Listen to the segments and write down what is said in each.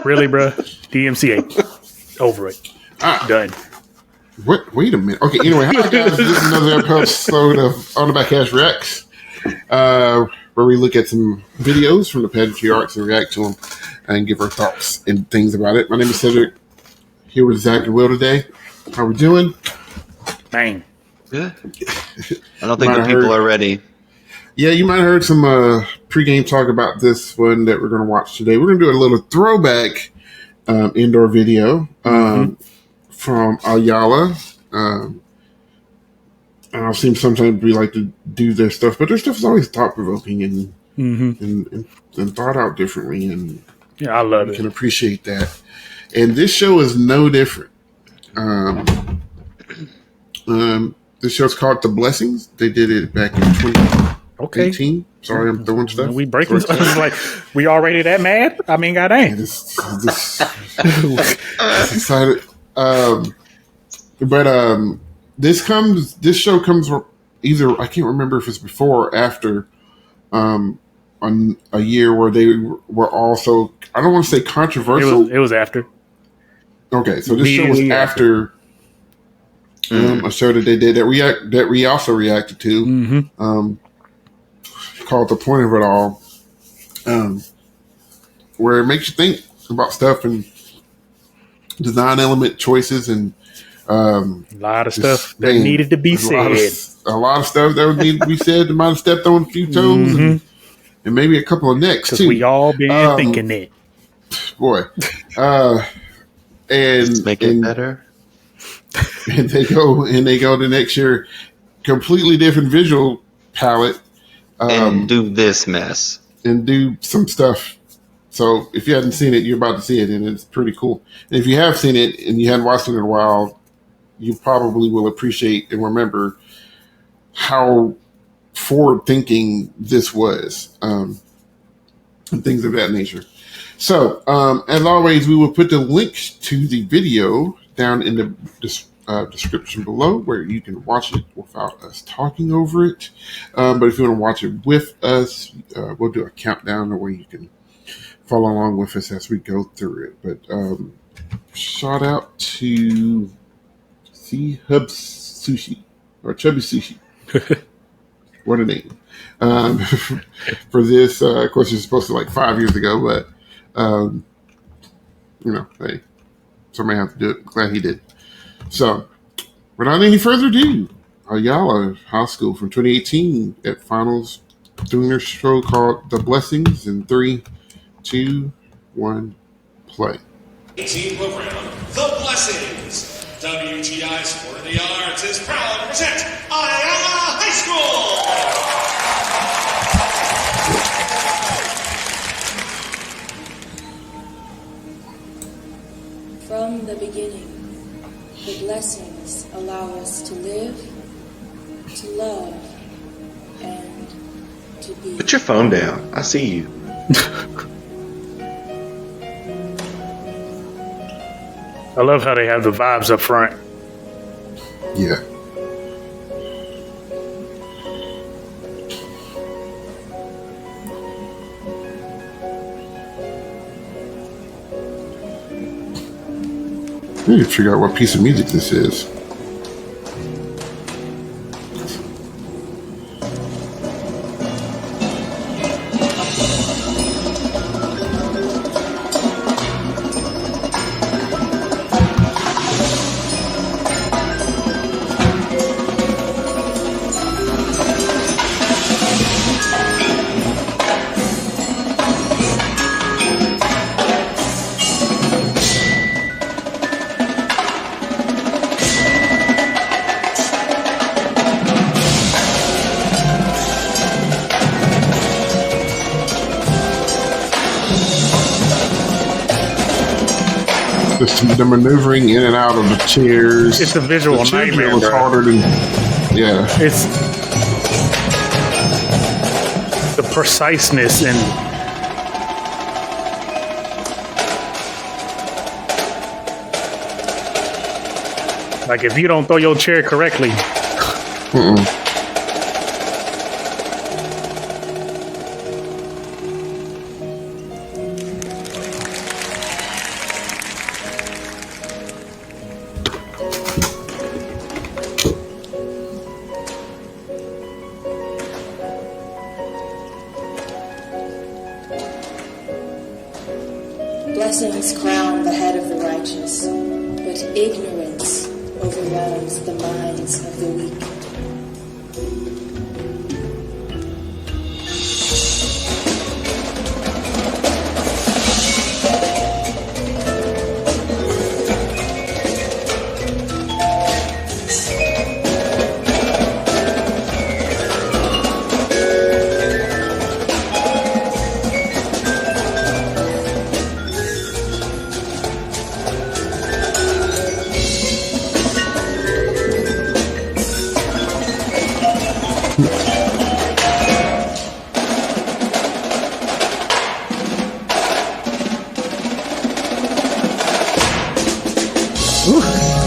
Really, bro? DMCA. Over it. Done. Wait a minute. Okay, anyway, hi guys. This is another episode of On the Back Cash Reacts, where we look at some videos from the pageantry arts and react to them and give our thoughts and things about it. My name is Cedric. Here with Zach and Will today. How we doing? Bang. Good. I don't think the people are ready. Yeah, you might have heard some pregame talk about this one that we're going to watch today. We're going to do a little throwback indoor video from Ayala. I've seen sometimes we like to do their stuff, but their stuff is always thought-provoking and thought out differently. And yeah, I love it. You can appreciate that. And this show is no different. This show's called The Blessings. They did it back in 2018. Sorry, I'm throwing stuff. We breaking stuff. Like, we already that mad? I mean, goddamn. This excited. This show comes either, I can't remember if it's before or after on a year where they were also, I don't want to say controversial. It was after. Okay, so this show was after a show that they did that we also reacted to, called The Point of It All, where it makes you think about stuff and design element choices and a lot of stuff that needed to be said. A lot of stuff that would need to be said that might have stepped on a few toes and maybe a couple of necks too. We all been thinking it. Boy. Let's make it better. And they go to next year, completely different visual palette. And do this mess. And do some stuff. So if you hadn't seen it, you're about to see it, and it's pretty cool. And if you have seen it and you hadn't watched it in a while, you probably will appreciate and remember how forward-thinking this was, and things of that nature. So, as always, we will put the links to the video down in the description below where you can watch it without us talking over it. But if you want to watch it with us, we'll do a countdown where you can follow along with us as we go through it. But shout out to C-Hub Sushi or Chubby Sushi. What a name. For this, of course, it's supposed to like 5 years ago, but hey, somebody have to do it. Glad he did. So, without any further ado, Ayala High School from 2018 at finals doing their show called The Blessings in 3, 2, 1, play. 18 program, The Blessings. WGI Sport of the Arts is proud to present Ayala High School. From the beginning, the blessings allow us to live, to love, and to be. Put your phone down. I see you. I love how they have the vibes up front. Yeah. I need to figure out what piece of music this is. The maneuvering in and out of the chairs. It's a visual nightmare, was harder than, yeah. It's the preciseness and like if you don't throw your chair correctly. Blessings crown the head of the righteous, but ignorance overwhelms the minds of the weak.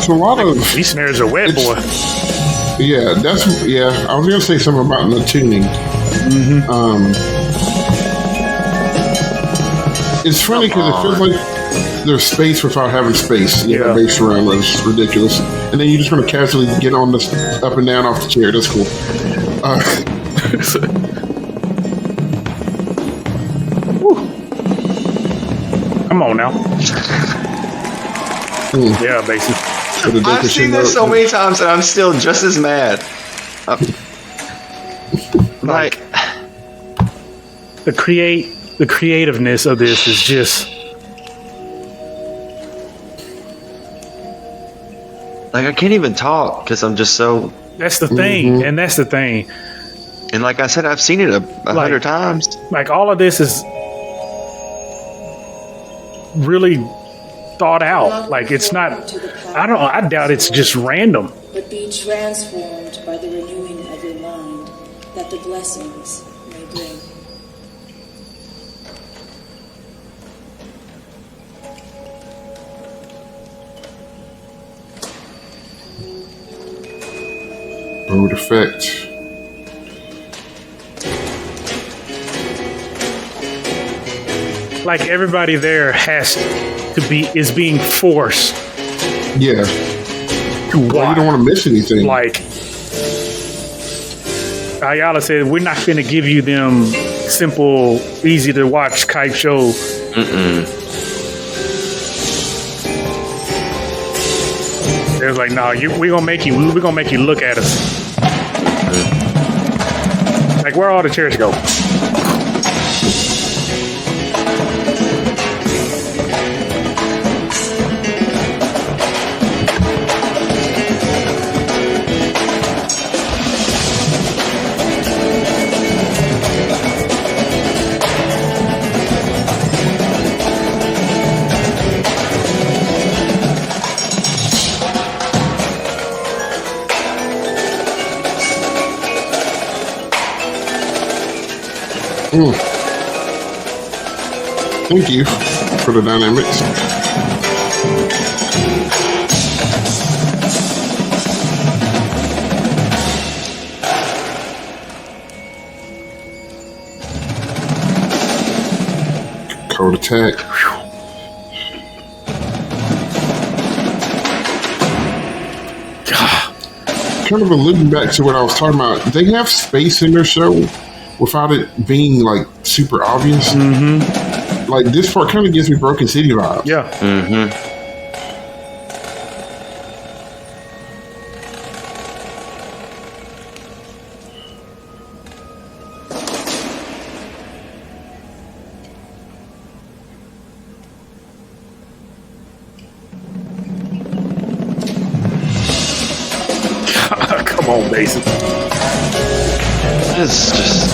So a lot of These snares are wet, boy. yeah, I was gonna say something about the tuning. It's funny because it feels like there's space without having space. You know, bass around is ridiculous, and then you just want to casually get on this up and down off the chair. That's cool. Come on now. Yeah, basically. I've seen this so many times and I'm still just as mad. Like the creativeness of this is just like I can't even talk because I'm just so. that's the thing, and that's the thing. And like I said, I've seen it a 100 times. Like all of this is really thought out. Like it's not. I doubt it's just random. But be transformed by the renewing of your mind, that the blessings may bring. Road effect. Like everybody there is being forced Yeah. to watch. Well, you don't want to miss anything. Like Ayala said, we're not going to give you them simple, easy to watch type show. They was like, no, we're gonna make you look at us. Like where all the chairs go? Thank you for the dynamics. Code attack. Kind of alluding back to what I was talking about. They have space in their show without it being like super obvious. Like this part kind of gives me Broken City vibes. Yeah. Come on, Mason. It's just.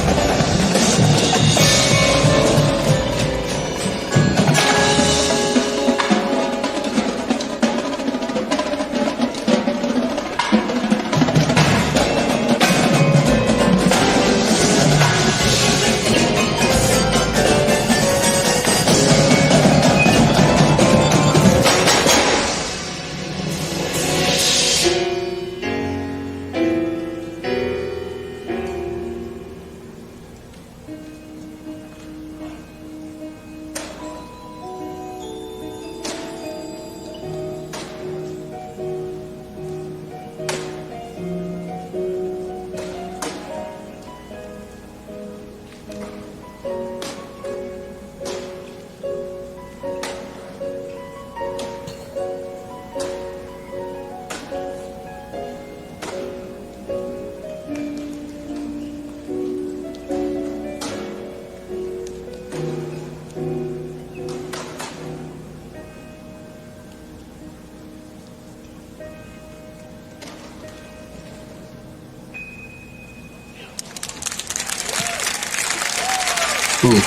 Ooh.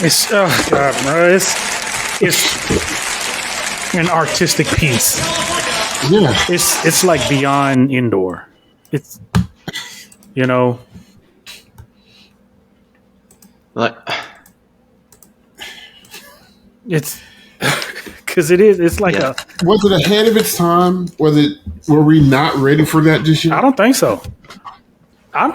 It's oh god, bro. It's an artistic piece. Yeah. It's like beyond indoor. It's you know. Like, It's because it is. It's like Yeah. Was it ahead of its time? Were we not ready for that this year? I don't think so. I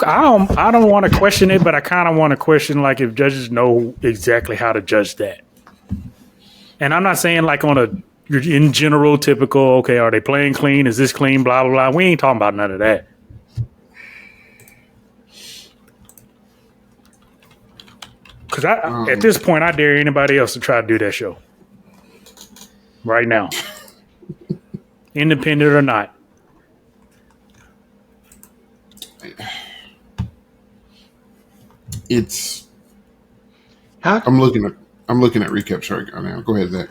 don't want to question it, but I kind of want to question like if judges know exactly how to judge that. And I'm not saying like you're in general typical. Okay, are they playing clean? Is this clean? Blah blah blah. We ain't talking about none of that. Because at this point, I dare anybody else to try to do that show right now, independent or not. It's. how I'm looking at recaps right now. Go ahead, Zach.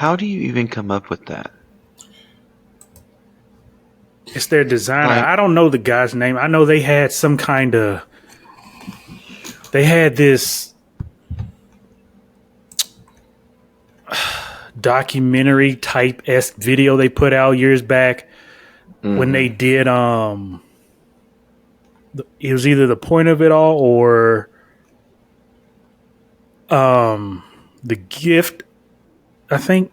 how do you even come up with that? It's their designer. Like- I don't know the guy's name. I know they had some kind of. They had this documentary type esque video they put out years back when they did. It was either the point of it all or the gift. I think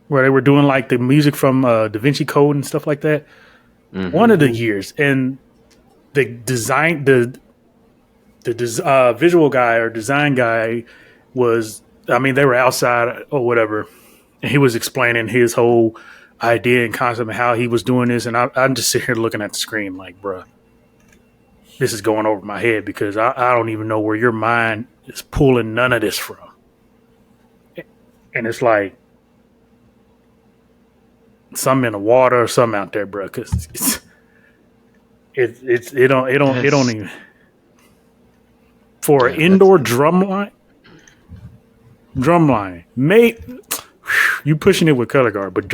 where they were doing like the music from Da Vinci Code and stuff like that. One of the years, and the visual guy or design guy was, I mean, they were outside or whatever, and he was explaining his whole idea and concept and how he was doing this, and I'm just sitting here looking at the screen like, bruh, this is going over my head because I don't even know where your mind is pulling none of this from. And it's like some in the water or some out there, bruh, because it don't even for an indoor drum line, mate. You pushing it with color guard, but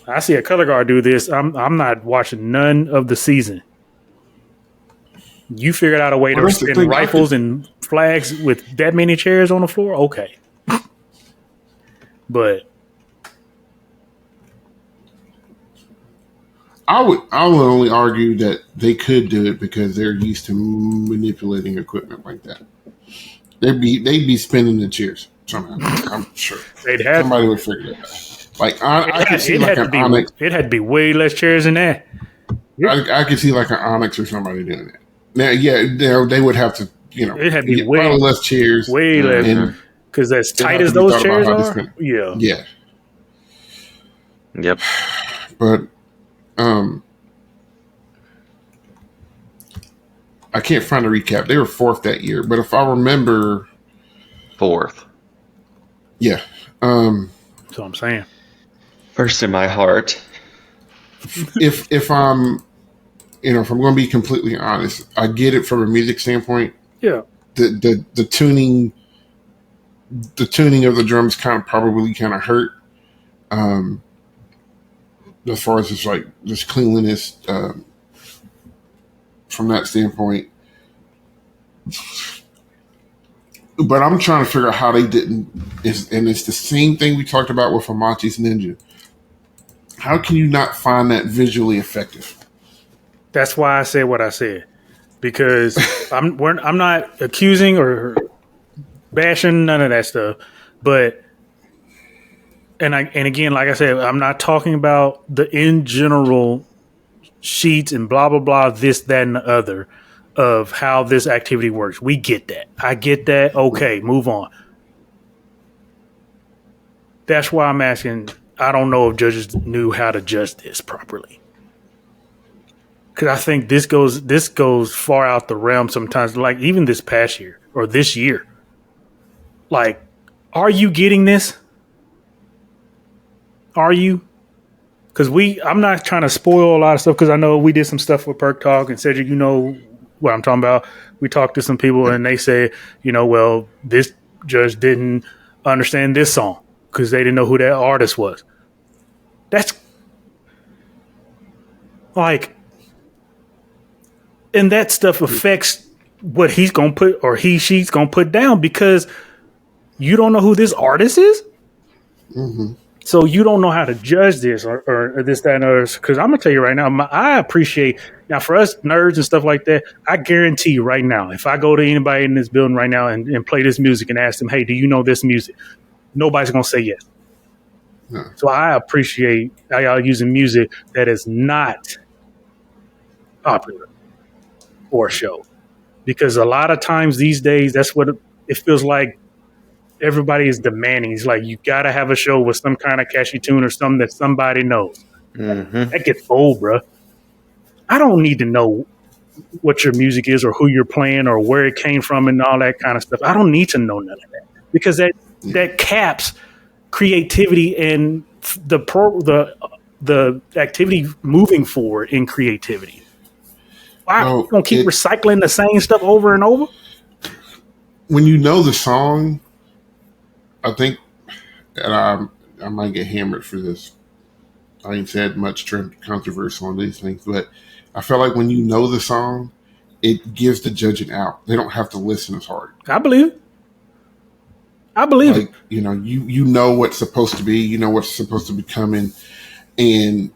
I see a color guard do this. I'm not watching none of the season. You figured out a way to spin rifles and flags with that many chairs on the floor? Okay. But I would only argue that they could do it because they're used to manipulating equipment like that. They'd be spinning the chairs somehow. I'm sure somebody would figure it out. Like I could see like an Onyx. It had to be way less chairs than that. I could see like an Onyx or somebody doing that. Now, yeah, they would have to, It had to be probably less chairs, way less, because as tight as those chairs are, yeah. Yep. But I can't find a recap. They were fourth that year, but if I remember, Fourth. Yeah. That's what I'm saying. First in my heart. if I'm, if I'm going to be completely honest, I get it from a music standpoint. Yeah. The tuning of the drums probably hurt. As far as just cleanliness, from that standpoint. But I'm trying to figure out how they didn't. And it's the same thing we talked about with Hamachi's Ninja. How can you not find that visually effective? That's why I said what I said, because I'm not accusing or bashing none of that stuff, but and again, like I said, I'm not talking about the in general sheets and blah blah blah, this, that, and the other of how this activity works. We get that. I get that. Okay, move on. That's why I'm asking. I don't know if judges knew how to judge this properly, because I think this goes far out the realm sometimes. Like even this past year or this year, like, are you getting this? Are you? Because I'm not trying to spoil a lot of stuff, because I know we did some stuff with Perk Talk and Cedric, you know what I'm talking about. We talked to some people and they say, well, this judge didn't understand this song because they didn't know who that artist was. That's like, And that stuff affects what he's going to put or she's going to put down because you don't know who this artist is. Mm-hmm. So you don't know how to judge this or this, that, and others. Because I'm going to tell you right now, I appreciate, now for us nerds and stuff like that, I guarantee you right now, if I go to anybody in this building right now and play this music and ask them, hey, do you know this music? Nobody's going to say yes. No. So I appreciate how y'all using music that is not popular for a show. Because a lot of times these days, that's what it feels like everybody is demanding. It's like, you got to have a show with some kind of catchy tune or something that somebody knows. Mm-hmm. That gets old, bro. I don't need to know what your music is or who you're playing or where it came from and all that kind of stuff. I don't need to know none of that because that caps creativity and the activity moving forward in creativity. Why Well, you gonna keep recycling the same stuff over and over? When you know the song, I think, and I might get hammered for this. I ain't said much controversy on these things, but I feel like when you know the song, it gives the judging out. They don't have to listen as hard. I believe it. Like, you know what's supposed to be, you know what's supposed to be coming, and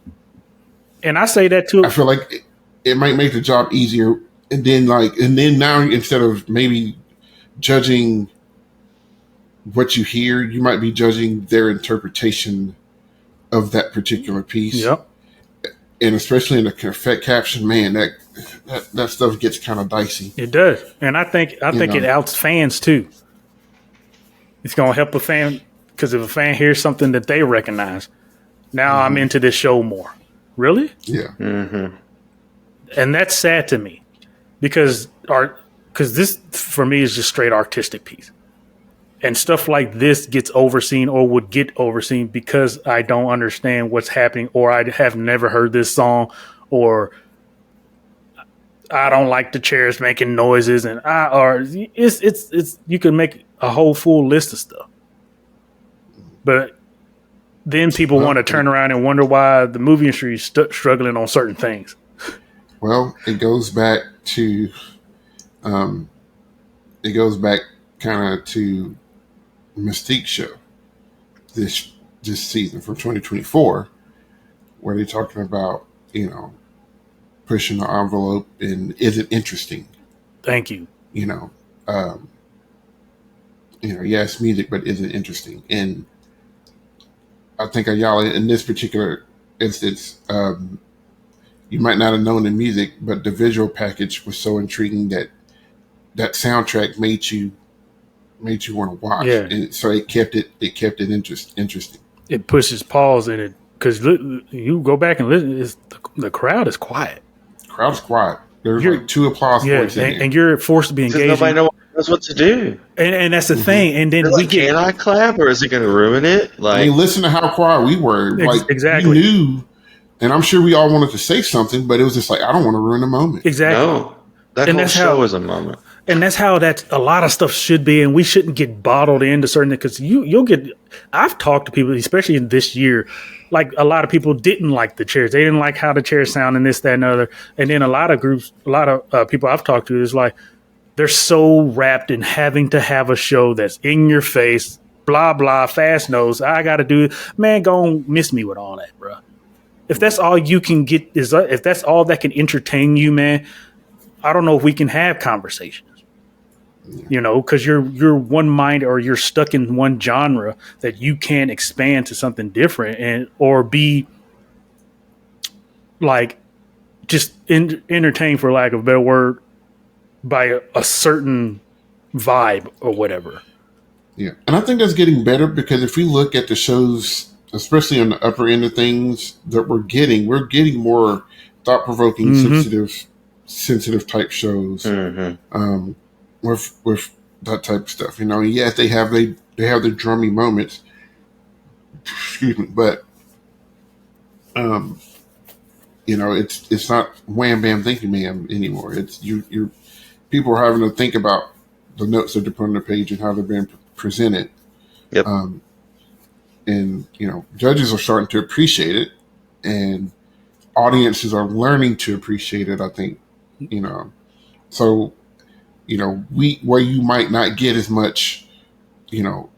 I say that too. I feel like it might make the job easier. And then now instead of maybe judging what you hear, you might be judging their interpretation of that particular piece. Yep. And especially in the caption, man, that stuff gets kind of dicey. It does, and I think it outs fans too. It's gonna help a fan because if a fan hears something that they recognize, now I'm into this show more. Really? Yeah. Mm-hmm. And that's sad to me because this for me is just straight artistic piece. And stuff like this gets overseen or would get overseen because I don't understand what's happening or I have never heard this song or I don't like the chairs making noises and it's you can make a whole full list of stuff. But then people want to turn around and wonder why the movie industry is struggling on certain things. Well, it goes back to kind of to Mystique show this season from 2024, where they're talking about pushing the envelope and is it interesting? Thank you. Yes, music, but is it interesting? And I think Ayala, in this particular instance, you might not have known the music, but the visual package was so intriguing that soundtrack made you want to watch. Yeah. And so it kept it interesting. It pushes pause in it because you go back and listen. The crowd is quiet. Crowd's quiet. There's like 2 applause points in there. And you're forced to be engaged. Nobody knows what to do. And that's the thing. And then can I clap or is it going to ruin it? I mean, listen to how quiet we were. Exactly. You knew, and I'm sure we all wanted to say something, but it was just like, I don't want to ruin the moment. Exactly. No. That whole show is a moment. And that's how a lot of stuff should be, and we shouldn't get bottled into certain things because you'll get. I've talked to people, especially in this year, like a lot of people didn't like the chairs. They didn't like how the chairs sound and this, that, and other. And then a lot of people I've talked to is like they're so wrapped in having to have a show that's in your face, blah blah, fast nose. I got to do it, man. Go and miss me with all that, bro. If that's all you can get if that's all that can entertain you, man, I don't know if we can have conversations. Because you're one mind or you're stuck in one genre that you can't expand to something different or be like just entertained, for lack of a better word, by a certain vibe or whatever. Yeah, and I think that's getting better because if we look at the shows, especially on the upper end of things that we're getting more thought-provoking, sensitive type shows. Mm-hmm. With that type of stuff, yes, they have their drummy moments. Excuse me, but it's not wham bam thank you ma'am anymore. It's you people are having to think about the notes that they're putting on the page and how they're being presented. Yep. And judges are starting to appreciate it, and audiences are learning to appreciate it. I think You know, so where you might not get as much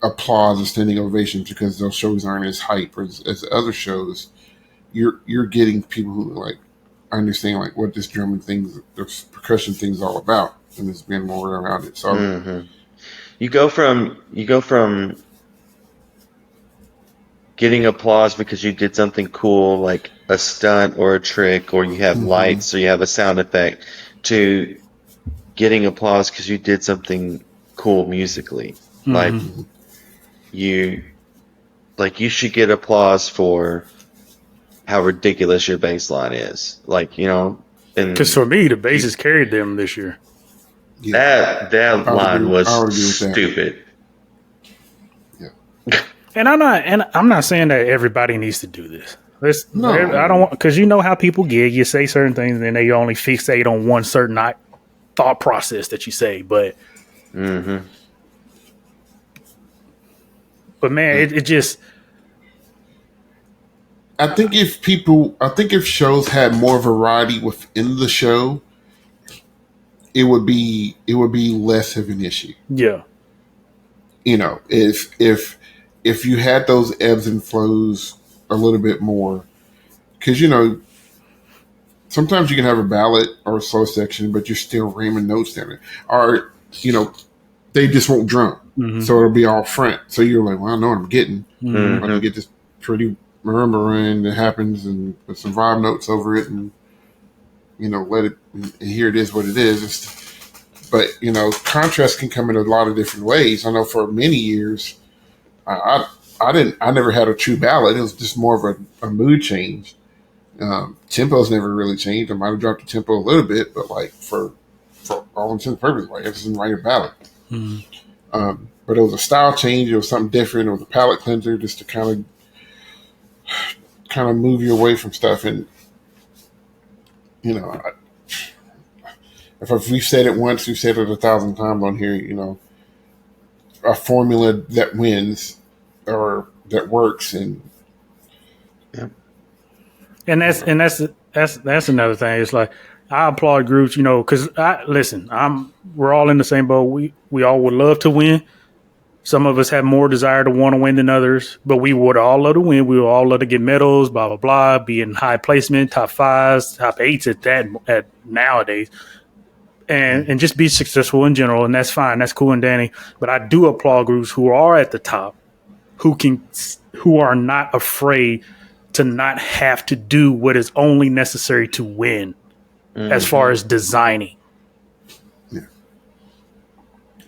applause and standing ovations because those shows aren't as hype as other shows. You're getting people who like understand like what this drumming thing, this percussion thing is all about, and there's been more around it. So Mm-hmm. You go from getting applause because you did something cool, like a stunt or a trick, or you have mhm. lights, or you have a sound effect, to getting applause because you did something cool musically. Like Mm-hmm. Mhm. you, like you should get applause for how ridiculous your bass line is. Like, Because and for me, the you, bases carried them this year. Yeah, that line I was would agree with that. stupid. Yeah, And I'm not saying that everybody needs to do this. I don't no, want, because you know how people gig. You say certain things, and then they only fixate on one certain thought process that you say. Hmm. But man, but it just I think if shows had more variety within the show, it would be less of an issue. yeah. If you had those ebbs and flows a little bit more, because sometimes you can have a ballad or a slow section, but you're still ramming notes in it, or you know they just won't drum, Mm-hmm. so it'll be all front. So you're like, well, I know what I'm getting. Mm-hmm. I'm going to Hmm. get this pretty marimba run that happens, and put some vibe notes over it, and let it. And here it is, what it is. But contrast can come in a lot of different ways. I know for many years, I never had a true ballad. It was just more of a mood change. Tempo's never really changed. I might have dropped the tempo a little bit, but like for all intents and purposes, like it's just write a ballad. Mm-hmm. But it was a style change. It was something different. It was a palate cleanser, just to kind of move you away from stuff. And you know, I, if we've said it once, we've said it 1,000 times on here. A formula that wins or that works, and Yep. And you that's know, and that's another thing. It's like I applaud groups, because I listen. We're all in the same boat. We all would love to win. Some of us have more desire to want to win than others, but we would all love to win. We would all love to get medals, blah blah blah, be in high placement, top fives, top eights at nowadays, and just be successful in general. And that's fine. That's cool and dandy. But I do applaud groups who are at the top, who are not afraid to not have to do what is only necessary to win as far Hmm. as designing. yeah.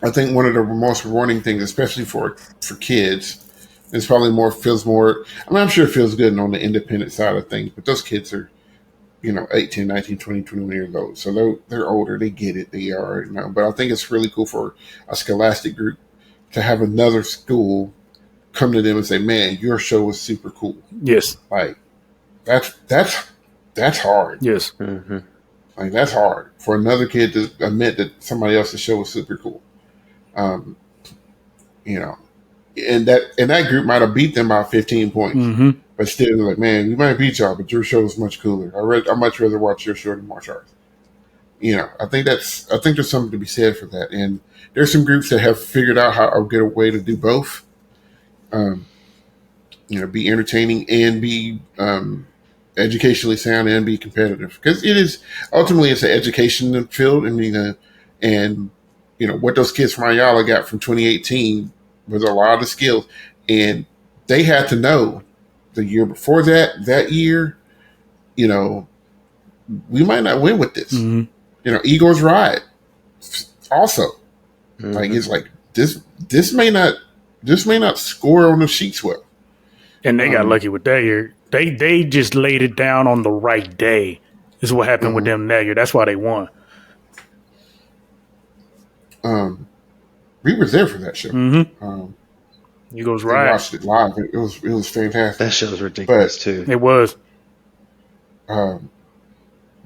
I think one of the most rewarding things, especially for kids, it's probably feels more. I mean, I'm sure it feels good on the independent side of things, but those kids are 18, 19, 20, 21 years old. So they're older. They get it. They are, but I think it's really cool for a scholastic group to have another school come to them and say, man, your show was super cool. Yes, Like that's hard. yes, Hmm. Like that's hard for another kid to admit that somebody else's show was super cool. Um, you know, and that group might have beat them by 15 points, mm-hmm. but still, like, man, we might beat y'all, but your show is much cooler. I much rather watch your show than martial arts. I think there's something to be said for that. And there's some groups that have figured out how a good way to do both. Um, be entertaining and be educationally sound and be competitive, because it is ultimately it's an education field. I mean, and what those kids from Ayala got from 2018 was a lot of skills, and they had to know the year before that year, you know, we might not win with this. Mm-hmm. Eagles ride also. Like Hmm. it's like this may not score on the sheets well. And they got Um, lucky with that year. They just laid it down on the right day. Is what happened with mhm. them that year. That's why they won. um, we were there for that show. Mm-hmm. Um, Eagles and right. watched it live. It was fantastic. That show's ridiculous But too. It was. um,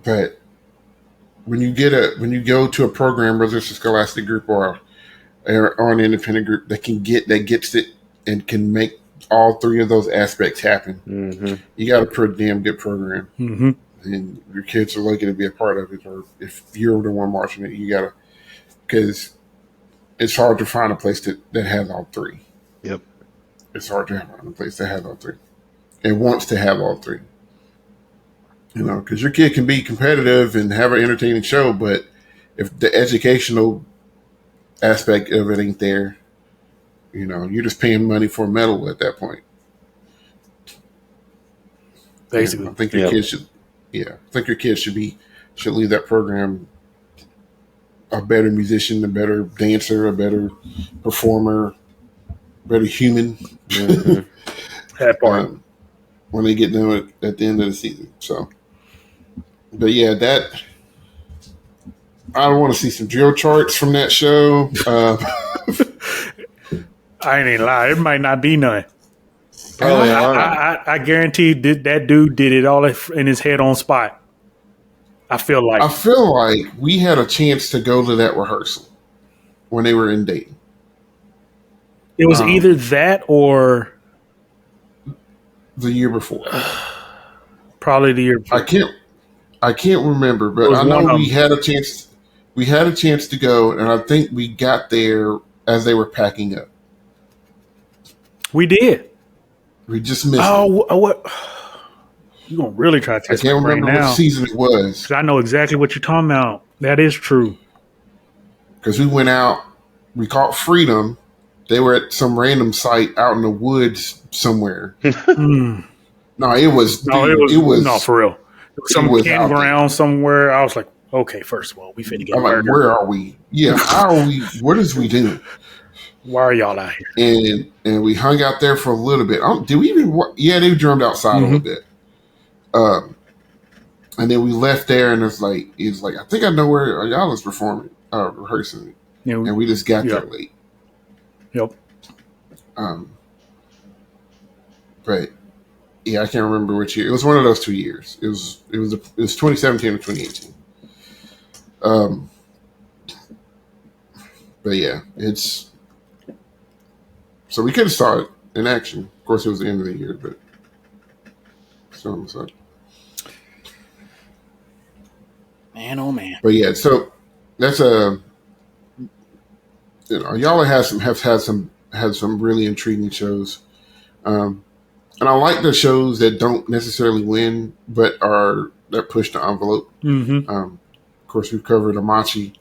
but when you go to a program, whether it's a scholastic group or an independent group that gets it and can make all three of those aspects happen, Hmm. you got a pretty damn good program. Mm-hmm. and your kids are lucky to be a part of it, or if you're the one watching it, you gotta, because it's hard to find a place that has all three. Yep. It's hard to find a place that has all three and wants to have all three. You know, because your kid can be competitive and have an entertaining show, but if the educational aspect of it ain't there, you know, you're just paying money for a medal at that point. Basically. And I think your kids should, I think your kids should leave that program a better musician, a better dancer, a better performer, better human. That part. When they get done at the end of the season. So, but yeah, that I want to see some drill charts from that show. I ain't even lie. It might not be none. Probably I guarantee that dude did it all in his head on spot. I feel like we had a chance to go to that rehearsal when they were in Dayton. It was either that or the year before. Probably the year before. I can't remember, but I know we had a chance. We had a chance to go, and I think we got there as they were packing up. We did. We just missed. What? You gonna really try to test I can't my brain remember now. what season it was. I know exactly what you're talking about. That is true. Because we went out, we caught Freedom. They were at some random site out in the woods somewhere. No, it was for real. Some campground somewhere. I was like, okay, first of all, we finna get murdered. Like, where are we? Yeah, how are we? What is we doing? Why are y'all out here? And we hung out there for a little bit. Did we even? Yeah, they drummed outside a little bit. And then we left there, and it's like I think I know where Ayala's performing, rehearsing, and we just got there late. Yep. But yeah, I can't remember which year. It was one of those 2 years. It was 2017 or 2018. But yeah, it's so we could have saw it in action. Of course, it was the end of the year, but so. Man, oh man. But yeah, so that's Ayala have had some really intriguing shows, and I like the shows that don't necessarily win, but that push the envelope. Of course, we've covered Amachi.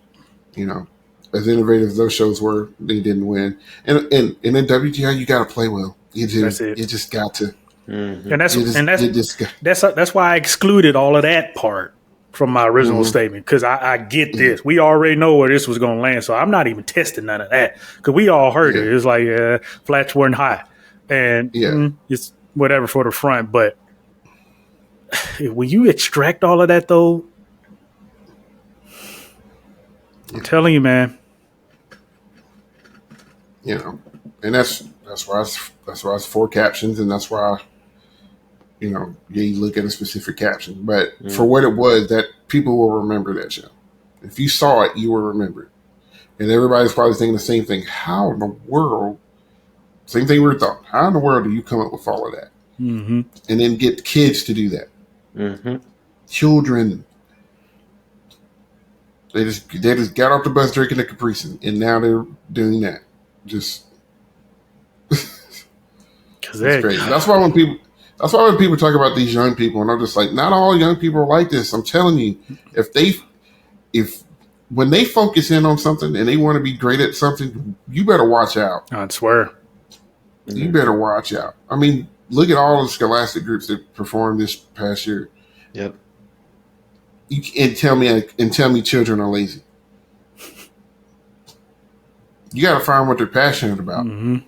You know, as innovative as those shows were, they didn't win. And in WTI, you got to play well. You just got to. And that's why I excluded all of that part from my original statement, because I get this. We already know where this was going to land, so I'm not even testing none of that, because we all heard it. It's like flats weren't high, and it's whatever for the front. But when you extract all of that, though, I'm telling you, man. You know, and that's why it's 4 captions, and that's why. You know, you look at a specific caption, but for what it was, that people will remember that show. If you saw it, you will remember it. And everybody's probably thinking the same thing. How in the world, same thing we were thought, how in the world do you come up with all of that? And then get kids to do that. Children. They just got off the bus drinking the Capri Sun, and now they're doing that. Just it's crazy. That's why when people talk about these young people, and I'm just like, not all young people are like this. I'm telling you, when they focus in on something and they want to be great at something, you better watch out. I swear. You better watch out. I mean, look at all the Scholastic groups that performed this past year. Yep. And tell me children are lazy. You got to find what they're passionate about. Find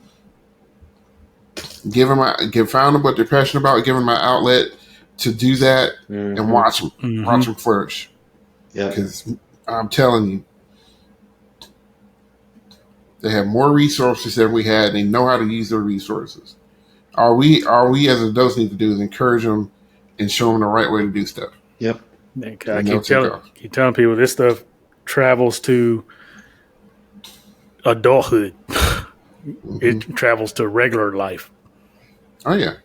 them what they're passionate about. Give them an outlet to do that, and watch them flourish. Yeah, because I'm telling you, they have more resources than we had. And they know how to use their resources. All we as adults need to do is encourage them and show them the right way to do stuff. Yep. I keep telling people this stuff travels to adulthood. It travels to regular life. Oh yeah.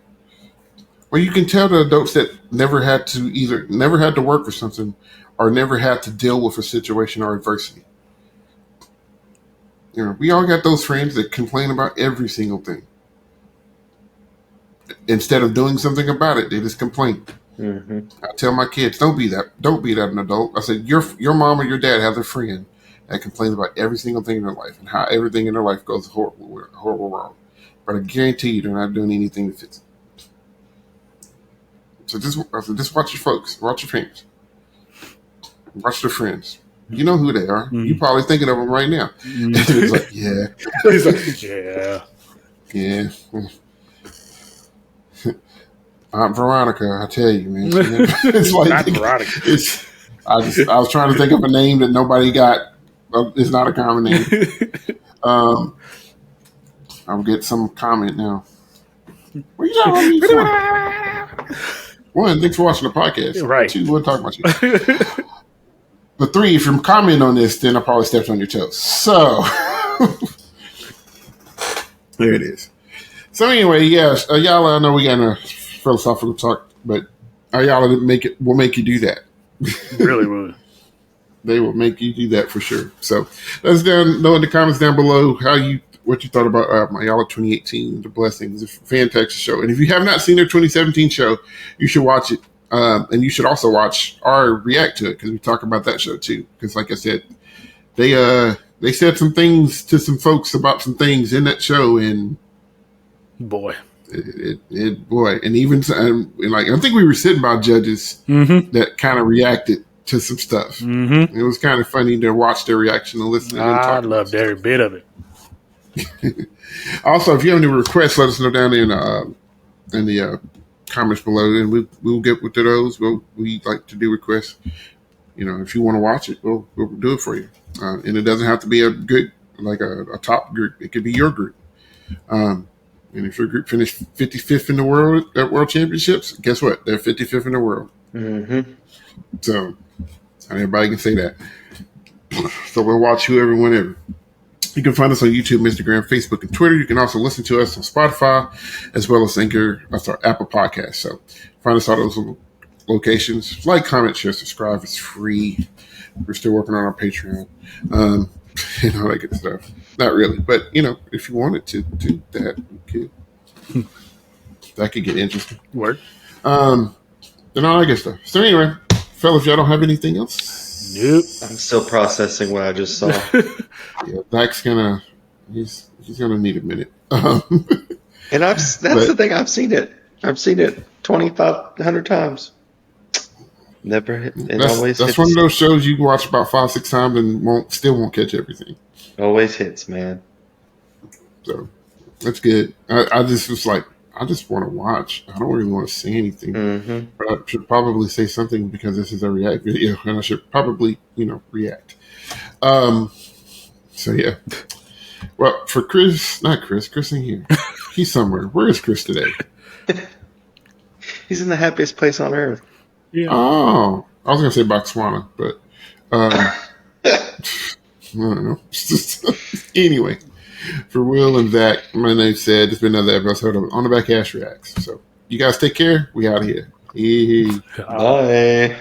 Well, you can tell the adults that never had to work for something, or never had to deal with a situation or adversity. We all got those friends that complain about every single thing. Instead of doing something about it, they just complain. Mm-hmm. I tell my kids, don't be that an adult. I said, your mom or your dad has a friend that complains about every single thing in their life and how everything in their life goes horrible wrong. But I guarantee you, they're not doing anything to fix it. So just watch your folks, watch your friends, watch their friends. You know who they are. You're probably thinking of them right now. It's like, yeah, He's like, yeah. yeah. Aunt Veronica, I tell you, man. It's like Not Veronica. I was trying to think of a name that nobody got. It's not a common name. I'll get some comment now. What are you talking about me for? One, thanks for watching the podcast. Right. Two, we'll talk about you. But three, if you're commenting on this, then I probably stepped on your toes. So there it is. So anyway, yes, Ayala, I know we got a philosophical talk, but Ayala will make you do that. Really would. They will make you do that for sure. So let us know in the comments down below what you thought about Ayala 2018, The Blessings. It's a fantastic show. And if you have not seen their 2017 show, you should watch it. And you should also watch or react to it, because we talk about that show too. Because like I said, they said some things to some folks about some things in that show, and boy, and even like I think we were sitting by judges that kind of reacted to some stuff. It was kind of funny to watch their reaction and listen to them talk. I loved every bit of it. Also, if you have any requests, let us know down in the comments below, and we'll get to those. We like to do requests. If you want to watch it, we'll do it for you. And it doesn't have to be a good, like a top group. It could be your group. And if your group finished 55th in the world at World Championships, guess what? They're 55th in the world. Mm-hmm. So not everybody can say that. So we'll watch whoever, whenever. You can find us on YouTube, Instagram, Facebook, and Twitter. You can also listen to us on Spotify, as well as Apple Podcasts. So find us all those locations. Like, comment, share, subscribe. It's free. We're still working on our Patreon. And all that good stuff. Not really, but if you wanted to do that, you could. That could get interesting. Work. And all that good stuff. So anyway, fellas, y'all don't have anything else? Nope. I'm still processing what I just saw. Yeah, Dak's he's gonna need a minute. And that's the thing. I've seen it 2,500 times. Never hit. That's one of those shows you can watch about 5-6 times and still won't catch everything. Always hits, man. So that's good. I just was like, I just want to watch. I don't really want to say anything, but I should probably say something because this is a React video, and I should probably react. So yeah. Well, for Chris ain't here. He's somewhere. Where is Chris today? He's in the happiest place on earth. Yeah. Oh, I was gonna say Botswana, but I don't know. Anyway, for Will and Zach, my name's Sid. It's been another episode of On the Back Ash Reacts. So you guys take care. We out of here. Bye.